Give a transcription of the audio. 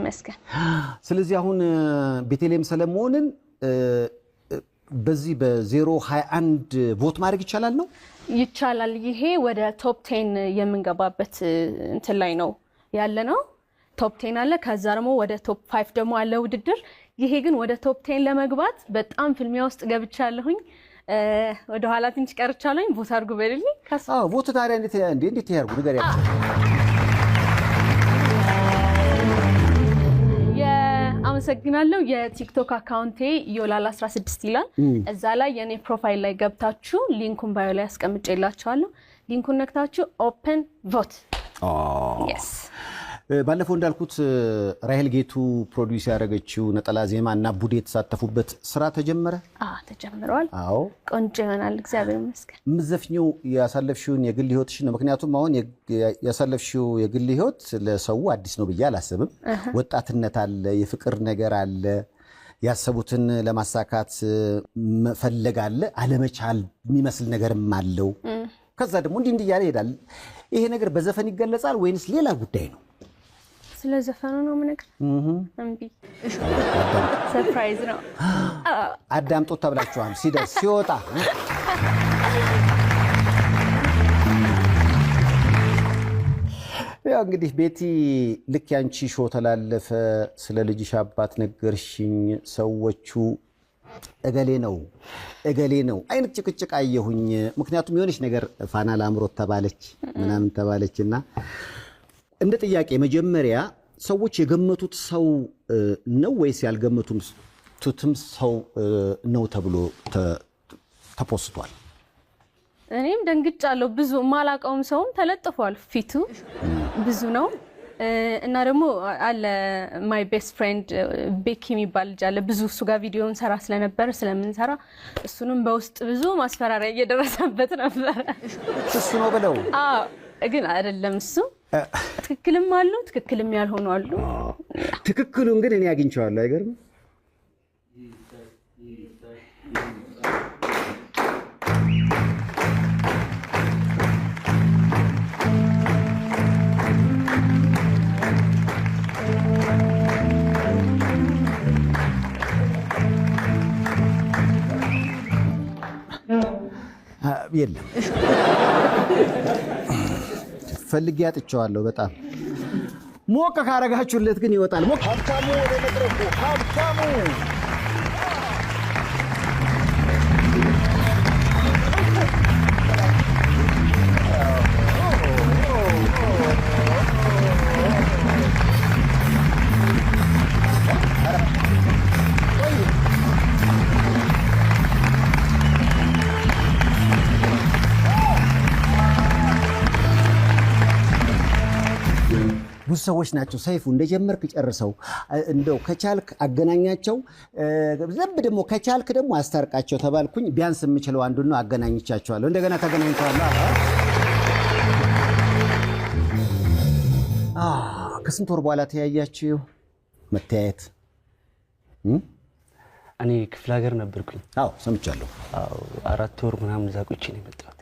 ይመስገን ስለዚህ አሁን ቤተልሔም ሰለሞንን በዚህ በ021 ቮት ማድረግ ይቻላል ነው ይቻላል ይሄ ወደ ቶፕ 10 የምንገባበት እንትን ላይ ነው ያለ ነው ቶፕ 10 አለ ከዛ ደግሞ ወደ ቶፕ 5 ደግሞ አለ ውድድር ይሄ ግን ወደ ቶፕ 10 ለመግባት በጣም ፍልሚያ ውስጥ ገብቻለሁኝ ወደ ኋላ ትንሽ ቀርቻለሁኝ ቮት አድርጉ በልልኝ ቮት ታዲያ እንዴት ያርጉ ንገሪያቸው አመሰግናለሁ የቲክቶክ አካውንቴ ዮላላ 16 ይላል እዛ ላይ የኔ ፕሮፋይል ላይ ገብታችሁ ሊንኩን ባዮ ላይ አስቀምጬላችኋለሁ ሊንኩን ነክታችሁ ኦፕን ቮት yes ባለፈው እንዳልኩት ራሄል ጌቱ ፕሮዲዩስ ያደረገችው ነጠላ ዜማ እና ቡዴ የተሳተፉበት ስራ ተጀመረ ተጀምሯል አዎ ቆንጆ ይሆናል እግዚአብሔር ይመስገን ምዘፍኝው ያሳለፍሽውን የግል ህይወትሽ ነው ምክንያቱም አሁን ያሳለፍሽው የግል ህይወት ለሰው አዲስ ነው ብዬ አላስብም ወጣትነት አለ የፍቅር ነገር አለ ያሰቡትን ለማሳካት መፈለግ አለ አለመቻል የሚመስል ነገርም አለው ከዛ ደግሞ እንዲህ ያለ ይሄዳል ይሄ ነገር በዘፈን ይገለጻል ወይንስ ሌላ ጉዳይ ነው ስለ ዘፈኑ ነው ምንክ እንቢ ሰርፕራይዝ ነው አዳምጦት ተብላችኋል ሲደርስ ሲወጣ ያው እንግዲህ ቤቲ ልክ ያንቺ ሾው ተላለፈ ስለ ልጅሽ አባት ነገርሽኝ ሰዎቹ እገሌ ነው አይነት ጭቅጭቅ አየሁኝ ምክንያቱም የሆነች ነገር ፋና ላምሮት ተባለች ምናምን ተባለችና እንደ ጥያቄ መጀመሪያ ሰዎች የገመቱት ሰው ነው ወይስ ያልገመቱትም ሰው ነው ተብሎ ተፖስቷል እኔም ደንግጫለሁ ብዙ ማላቀውም ሰውም ተለጥፏል ፊቱ ብዙ ነው እና ደግሞ አለ ማይ ቤስት ፍሬንድ ቤኪ የሚባል ልጅ አለ ብዙ እሱ ጋር ቪዲዮን ሰራ ስለነበር ስለምንሰራ እሱንም በውስጥ ብዙ ማስፈራሪያ እየደረሰበት ነበር እሱ ነው ብለው ግን አይደለም እሱ ትክክልም አሉ ትክክልም ያልሆኑ አሉ ትክክሉን ግን እኔ አግኝቻለሁ አይገርም የለም ፈልጌ አጥቻለሁ በጣም ሞቀ ካረጋችሁለት ግን ይወጣል ሞቀ ሀብታሙ ወደ መድረኩ ሀብታሙ ብዙ ሰዎች ናቸው ሰይፉ እንደጀመርክ ጨርሰው እንደው ከቻልክ አገናኛቸው ዘብ ደግሞ ከቻልክ ደግሞ አስታርቃቸው ተባልኩኝ ቢያንስ የምችለው አንዱ ነው አገናኝቻቸዋለሁ እንደገና ተገናኝተዋል ከስንት ወር በኋላ ተያያችሁ መታየት እኔ ክፍለ ሀገር ነበርኩኝ አዎ ሰምቻለሁ አዎ 4 ወር ምናምን ዛቆቼ ነው የመጣው